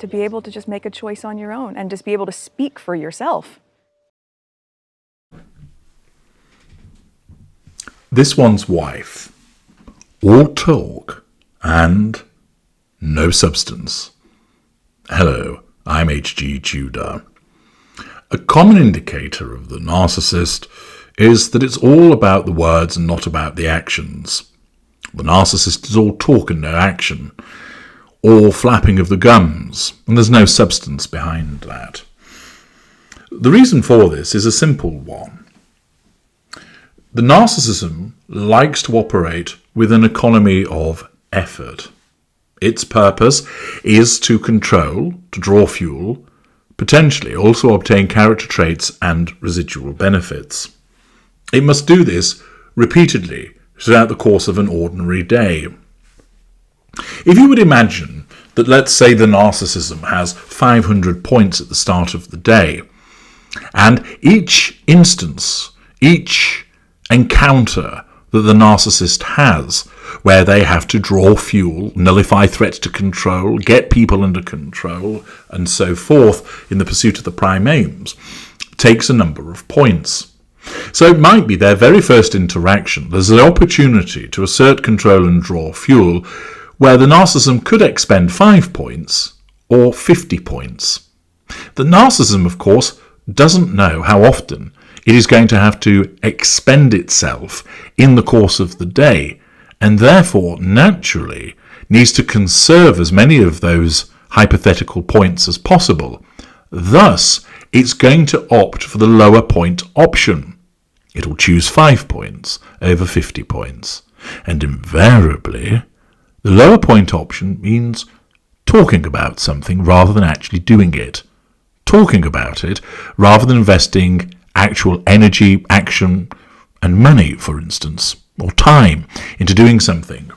to be able to just make a choice on your own and just be able to speak for yourself. This one's wife. All talk and no substance. Hello, I'm H.G. Tudor. A common indicator of the narcissist is that it's all about the words and not about the actions. The narcissist is all talk and no action, all flapping of the gums, and there's no substance behind that. The reason for this is a simple one. The narcissism likes to operate with an economy of effort. Its purpose is to control, to draw fuel, potentially also obtain character traits and residual benefits. It must do this repeatedly throughout the course of an ordinary day. If you would imagine that, let's say, the narcissism has 500 points at the start of the day, and each instance, each encounter that the narcissist has, where they have to draw fuel, nullify threats to control, get people under control, and so forth in the pursuit of the prime aims, takes a number of points. So it might be their very first interaction. There's an opportunity to assert control and draw fuel where the narcissism could expend 5 points or 50 points. The narcissism, of course, doesn't know how often it is going to have to expend itself in the course of the day, and therefore, naturally, needs to conserve as many of those hypothetical points as possible. Thus, it's going to opt for the lower point option. It'll choose 5 points over 50 points. And invariably, the lower point option means talking about something rather than actually doing it. Talking about it rather than investing actual energy, action, and money, for instance, or time into doing something.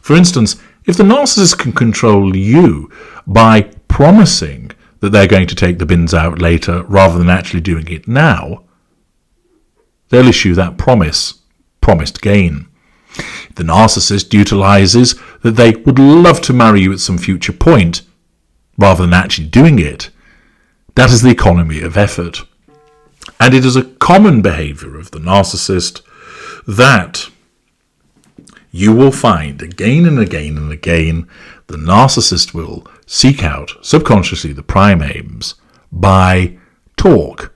For instance, if the narcissist can control you by promising that they're going to take the bins out later rather than actually doing it now, they'll issue that promised gain. If the narcissist utilizes that they would love to marry you at some future point rather than actually doing it, that is the economy of effort. And it is a common behavior of the narcissist that you will find again and again and again the narcissist will seek out subconsciously the prime aims by talk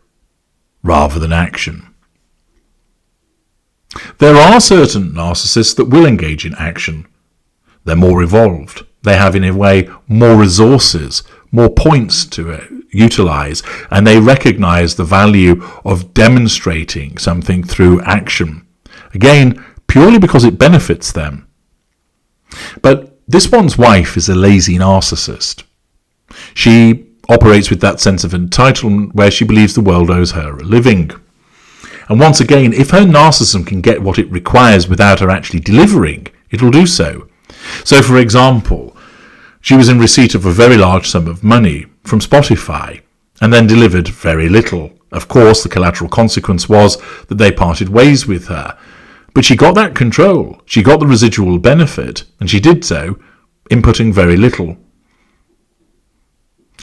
rather than action. There are certain narcissists that will engage in action. They're more evolved. They have, in a way, more resources, more points to utilize, and they recognize the value of demonstrating something through action. Again, purely because it benefits them. But this one's wife is a lazy narcissist. She operates with that sense of entitlement where she believes the world owes her a living. And once again, if her narcissism can get what it requires without her actually delivering, it will do so. So, for example, she was in receipt of a very large sum of money from Spotify and then delivered very little. Of course, the collateral consequence was that they parted ways with her. But she got that control, she got the residual benefit, and she did so inputting very little.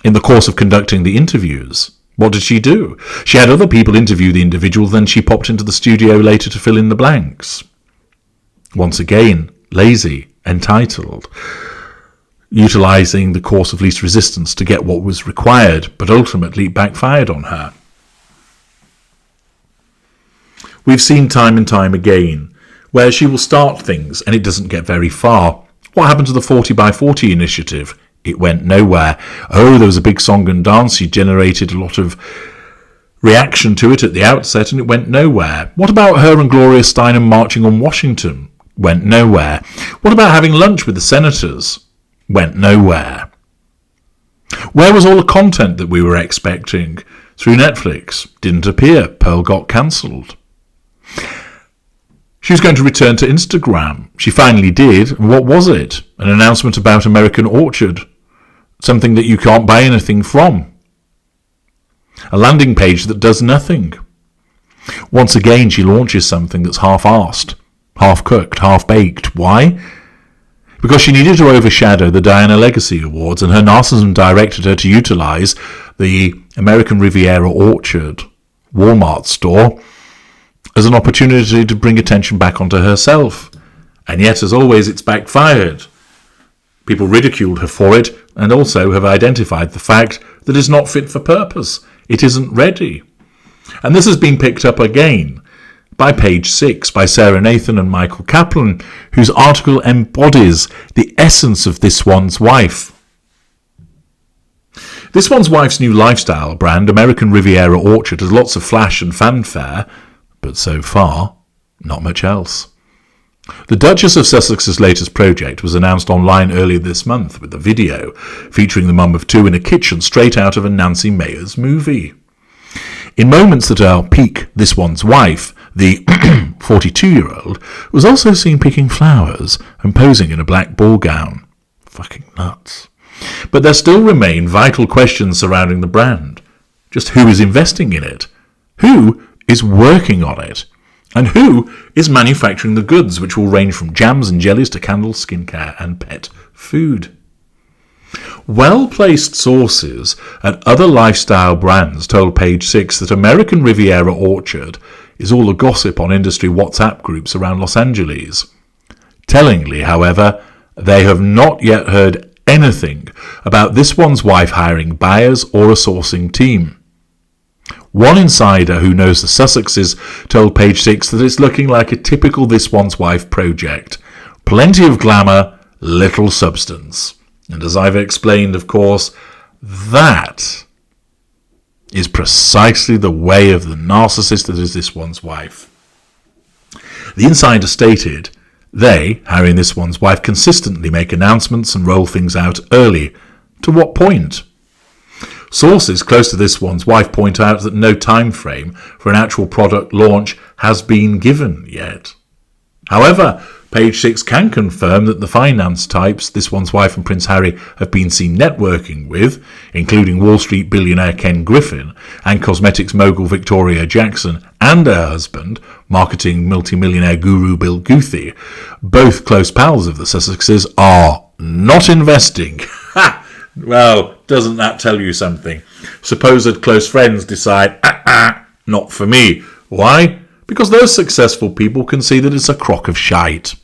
In the course of conducting the interviews, what did she do? She had other people interview the individual, then she popped into the studio later to fill in the blanks. Once again, lazy, entitled, utilizing the course of least resistance to get what was required, but ultimately backfired on her. We've seen time and time again where she will start things and it doesn't get very far. What happened to the 40 by 40 initiative? It went nowhere. Oh, there was a big song and dance. She generated a lot of reaction to it at the outset and it went nowhere. What about her and Gloria Steinem marching on Washington? Went nowhere. What about having lunch with the senators? Went nowhere. Where was all the content that we were expecting through Netflix? Didn't appear. Pearl got cancelled. She was going to return to Instagram. She finally did. What was it? An announcement about American Orchard. Something that you can't buy anything from. A landing page that does nothing. Once again, she launches something that's half-arsed, half-cooked, half-baked. Why? because she needed to overshadow the Diana Legacy Awards, and her narcissism directed her to utilise the American Riviera Orchard Walmart store as an opportunity to bring attention back onto herself. And yet, as always, it's backfired. People ridiculed her for it, and also have identified the fact that it's not fit for purpose. It isn't ready. And this has been picked up again by Page 6, by Sarah Nathan and Michael Kaplan, whose article embodies the essence of This One's Wife. This One's Wife's new lifestyle brand, American Riviera Orchard, has lots of flash and fanfare, but so far, not much else. The Duchess of Sussex's latest project was announced online earlier this month with a video featuring the mum of two in a kitchen straight out of a Nancy Meyers movie. In moments that are peak This One's Wife, the 42-year-old was also seen picking flowers and posing in a black ball gown. Fucking nuts. But there still remain vital questions surrounding the brand. Just who is investing in it? Who is working on it? And who is manufacturing the goods, which will range from jams and jellies to candles, skincare and pet food? Well-placed sources at other lifestyle brands told Page 6 that American Riviera Orchard is all the gossip on industry WhatsApp groups around Los Angeles. Tellingly, however, they have not yet heard anything about This One's Wife hiring buyers or a sourcing team. One insider who knows the Sussexes told Page 6 that it's looking like a typical This One's Wife project. Plenty of glamour, little substance. And as I've explained, of course, that is precisely the way of the narcissist that is This One's Wife. The insider stated, they, hiring This One's Wife, consistently make announcements and roll things out early. To what point? Sources close to This One's Wife point out that no time frame for an actual product launch has been given yet. However, Page 6 can confirm that the finance types This One's Wife and Prince Harry have been seen networking with, including Wall Street billionaire Ken Griffin and cosmetics mogul Victoria Jackson and her husband, marketing multimillionaire guru Bill Guthrie, both close pals of the Sussexes, are not investing. Ha! Well, doesn't that tell you something? Supposed close friends decide, not for me. Why? Because those successful people can see that it's a crock of shite.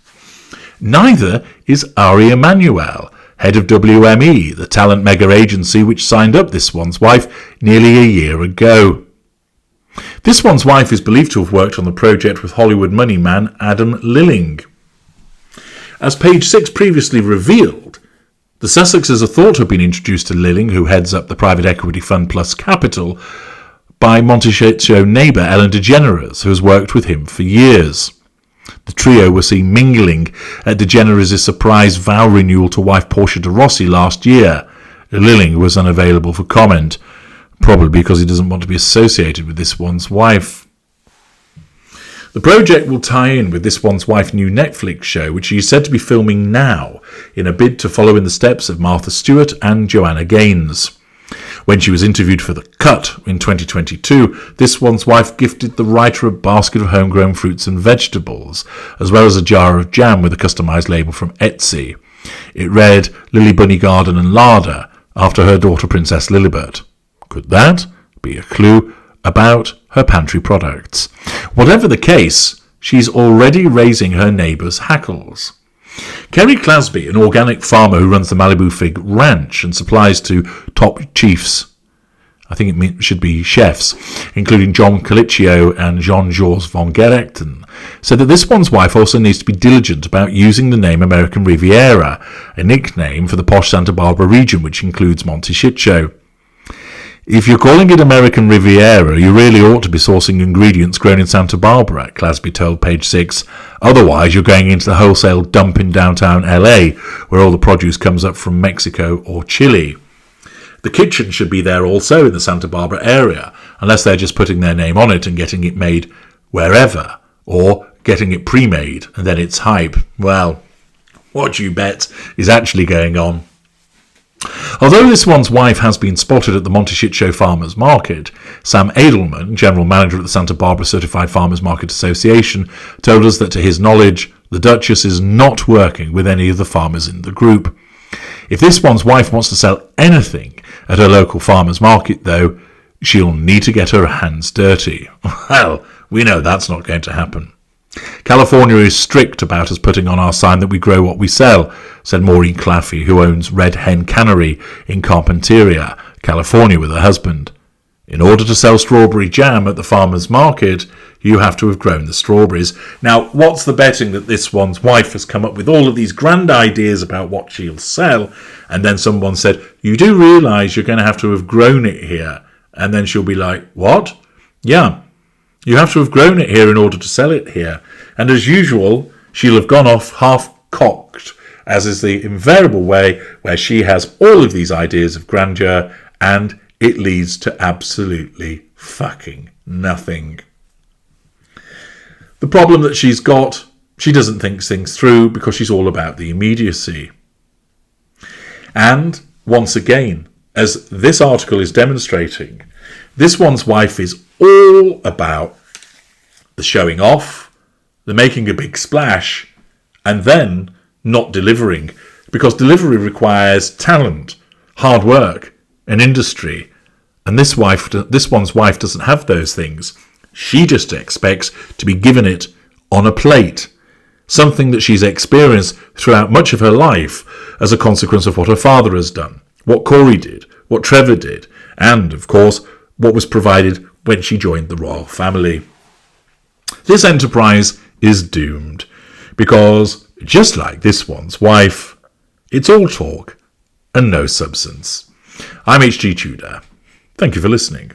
Neither is Ari Emanuel, head of WME, the talent mega agency which signed up This One's Wife nearly a year ago. This One's Wife is believed to have worked on the project with Hollywood money man Adam Lilling. As Page 6 previously revealed, the Sussexes are thought to have been introduced to Lilling, who heads up the private equity fund Plus Capital, by Monticello neighbour Ellen DeGeneres, who has worked with him for years. The trio were seen mingling at DeGeneres' surprise vow renewal to wife Portia de Rossi last year. Lilling was unavailable for comment, probably because he doesn't want to be associated with This One's Wife. The project will tie in with This One's Wife new Netflix show, which he is said to be filming now, in a bid to follow in the steps of Martha Stewart and Joanna Gaines. When she was interviewed for The Cut in 2022, This One's Wife gifted the writer a basket of homegrown fruits and vegetables, as well as a jar of jam with a customised label from Etsy. It read, Lily Bunny Garden and Larder, after her daughter Princess Lilibet. Could that be a clue about her pantry products? Whatever the case, she's already raising her neighbours' hackles. Kerry Clasby, an organic farmer who runs the Malibu Fig Ranch and supplies to top chiefs, I think it should be chefs, including John Colicchio and Jean-Georges von Gerechten, said that This One's Wife also needs to be diligent about using the name American Riviera, a nickname for the posh Santa Barbara region, which includes Monticello. If you're calling it American Riviera, you really ought to be sourcing ingredients grown in Santa Barbara, Clasby told Page 6. Otherwise, you're going into the wholesale dump in downtown LA, where all the produce comes up from Mexico or Chile. The kitchen should be there also in the Santa Barbara area, unless they're just putting their name on it and getting it made wherever, or getting it pre-made, and then it's hype. Well, what you bet is actually going on. Although this one's wife has been spotted at the Monte Shit Show Farmers Market, Sam Edelman, General Manager at the Santa Barbara Certified Farmers Market Association, told us that to his knowledge, the Duchess is not working with any of the farmers in the group. If this one's wife wants to sell anything at her local farmers market, though, she'll need to get her hands dirty. Well, we know that's not going to happen. California is strict about us putting on our sign that we grow what we sell, said Maureen Claffey, who owns Red Hen Cannery in Carpinteria, California, with her husband. In order to sell strawberry jam at the farmer's market, you have to have grown the strawberries. Now, what's the betting that this one's wife has come up with all of these grand ideas about what she'll sell, and then someone said, you do realise you're going to have to have grown it here? And then she'll be like, what? Yeah, you have to have grown it here in order to sell it here. And as usual, she'll have gone off half-cocked, as is the invariable way where she has all of these ideas of grandeur, and it leads to absolutely fucking nothing. The problem that she's got, she doesn't think things through because she's all about the immediacy. And, once again, as this article is demonstrating, this one's wife is all about the showing off, the making a big splash, and then not delivering, because delivery requires talent, hard work, and industry. And this one's wife doesn't have those things. She just expects to be given it on a plate, something that she's experienced throughout much of her life as a consequence of what her father has done, what Corey did, what Trevor did, and, of course, what was provided when she joined the royal family. This enterprise is doomed, because, just like this one's wife, it's all talk and no substance. I'm H.G. Tudor. Thank you for listening.